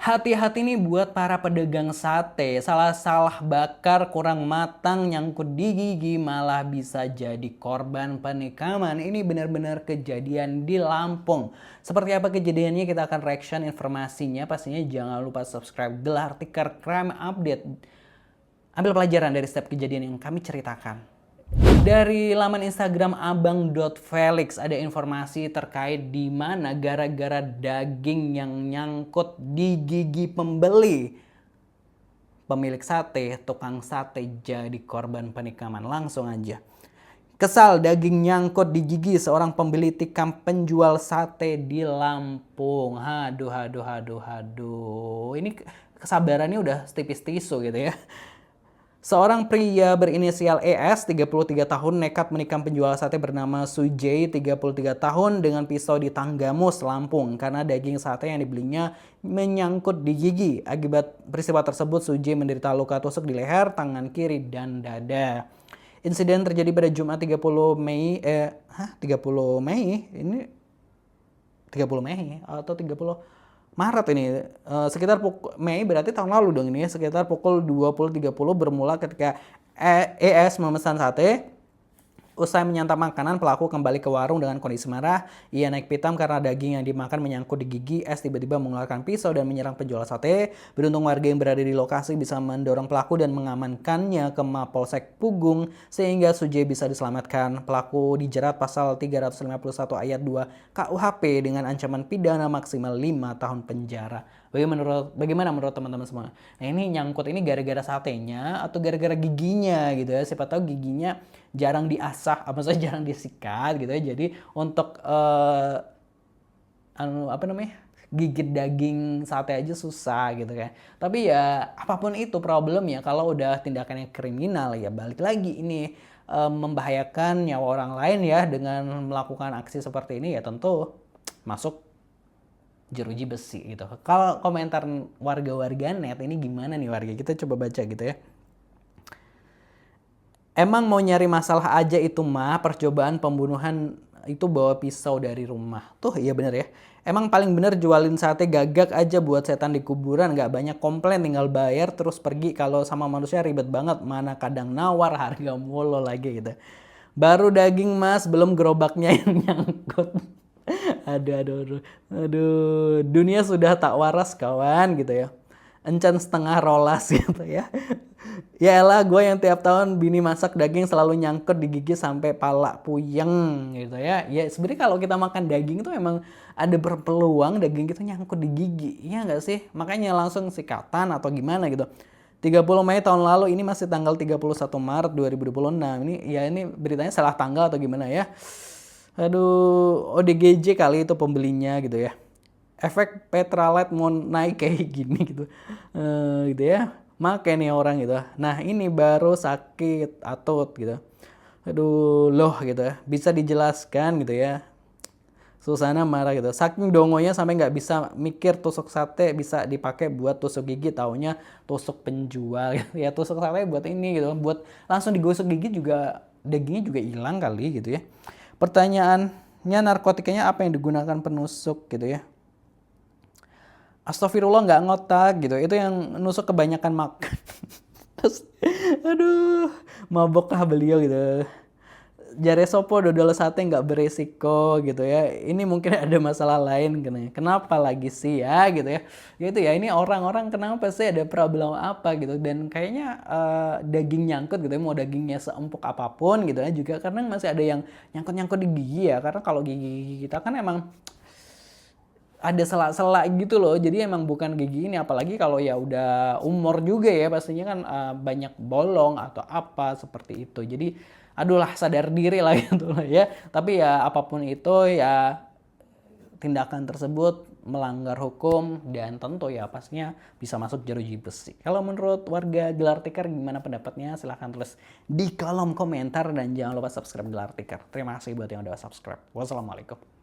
Hati-hati nih buat para pedagang sate, salah-salah bakar kurang matang nyangkut di gigi malah bisa jadi korban penikaman. Ini benar-benar kejadian di Lampung. Seperti apa kejadiannya kita akan reaction informasinya. Pastinya jangan lupa subscribe Gelar Tikar Crime Update. Ambil pelajaran dari setiap kejadian yang kami ceritakan. Dari laman Instagram abang.felix ada informasi terkait di mana gara-gara daging yang nyangkut di gigi pembeli, pemilik sate, tukang sate jadi korban penikaman. Langsung aja. Kesal daging nyangkut di gigi seorang pembeli tikam penjual sate di Lampung. Aduh. Ini kesabarannya udah setipis tisu gitu ya. Seorang pria berinisial ES, 33 tahun, nekat menikam penjual sate bernama Sujay, 33 tahun, dengan pisau di Tanggamus, Lampung, karena daging sate yang dibelinya menyangkut di gigi. Akibat peristiwa tersebut, Sujay menderita luka tusuk di leher, tangan kiri, dan dada. Insiden terjadi pada Jumat 30 Mei, 30 Mei? Ini 30 Mei atau 30 Maret ini, sekitar Mei berarti tahun lalu dong ini, sekitar pukul 20.30 bermula ketika ES memesan sate. Usai menyantap makanan, pelaku kembali ke warung dengan kondisi marah. Ia naik pitam karena daging yang dimakan menyangkut di gigi. Es tiba-tiba mengeluarkan pisau dan menyerang penjual sate. Beruntung warga yang berada di lokasi bisa mendorong pelaku dan mengamankannya ke Mapolsek Pugung sehingga Sujay bisa diselamatkan. Pelaku dijerat pasal 351 ayat 2 KUHP dengan ancaman pidana maksimal 5 tahun penjara. Bagaimana menurut teman-teman semua? Nah, ini nyangkut ini gara-gara satenya atau gara-gara giginya gitu ya. Siapa tahu giginya jarang diasah, maksudnya jarang disikat gitu ya. Jadi untuk gigit daging sate aja susah gitu kan. Tapi ya apapun itu problemnya, kalau udah tindakannya kriminal ya balik lagi ini membahayakan nyawa orang lain ya dengan melakukan aksi seperti ini ya tentu masuk jeruji besi gitu. Kalau komentar warga-warga net ini gimana nih warga? Kita coba baca gitu ya. Emang mau nyari masalah aja itu mah, percobaan pembunuhan itu bawa pisau dari rumah. Tuh iya bener ya. Emang paling bener jualin sate gagak aja buat setan di kuburan. Gak banyak komplain, tinggal bayar terus pergi. Kalau sama manusia ribet banget, mana kadang nawar harga mulu lagi gitu. Baru daging mas, belum gerobaknya yang nyangkut. Aduh, dunia sudah tak waras kawan gitu ya. Encan setengah rolas gitu ya. Ya elah, gue yang tiap tahun bini masak daging selalu nyangkut di gigi sampai pala puyeng gitu ya. Ya sebenarnya kalau kita makan daging itu emang ada berpeluang daging itu nyangkut di gigi. Iya nggak sih? Makanya langsung sikatan atau gimana gitu. 30 Mei tahun lalu, ini masih tanggal 31 Maret 2026. Ini beritanya salah tanggal atau gimana ya. Aduh, ODGJ kali itu pembelinya gitu ya. Efek Petralite mau naik kayak gini gitu. Gitu ya. Make nih orang gitu. Nah, ini baru sakit atut gitu. Aduh, loh gitu ya. Bisa dijelaskan gitu ya. Susana marah gitu. Saking dongonya sampai nggak bisa mikir tusuk sate bisa dipakai buat tusuk gigi, taunya tusuk penjual gitu. Ya tusuk sate buat ini gitu. Buat langsung digosok gigi juga dagingnya juga hilang kali gitu ya. Pertanyaannya, narkotikanya apa yang digunakan penusuk gitu ya? Astagfirullah, nggak ngotak gitu. Itu yang nusuk kebanyakan makan. Terus, aduh, mabokkah beliau gitu. Jare sopo dodol sate nggak beresiko gitu ya. Ini mungkin ada masalah lain gitu. Kenapa lagi sih ya gitu ya. Gitu ya, ini orang-orang kenapa sih ada problem apa gitu. Dan kayaknya daging nyangkut gitu ya, mau dagingnya seempuk apapun gitu ya. Juga karena masih ada yang nyangkut-nyangkut di gigi ya. Karena kalau gigi kita kan emang ada sela-sela gitu loh. Jadi emang bukan gigi ini, apalagi kalau ya udah umur juga ya pastinya kan banyak bolong atau apa seperti itu. Jadi aduh sadar diri lah gitu lah ya. Tapi ya apapun itu ya tindakan tersebut melanggar hukum dan tentu ya pastinya bisa masuk jeruji besi. Kalau menurut warga Gelar Tikar gimana pendapatnya? Silahkan tulis di kolom komentar dan jangan lupa subscribe Gelar Tikar. Terima kasih buat yang udah subscribe. Wassalamualaikum.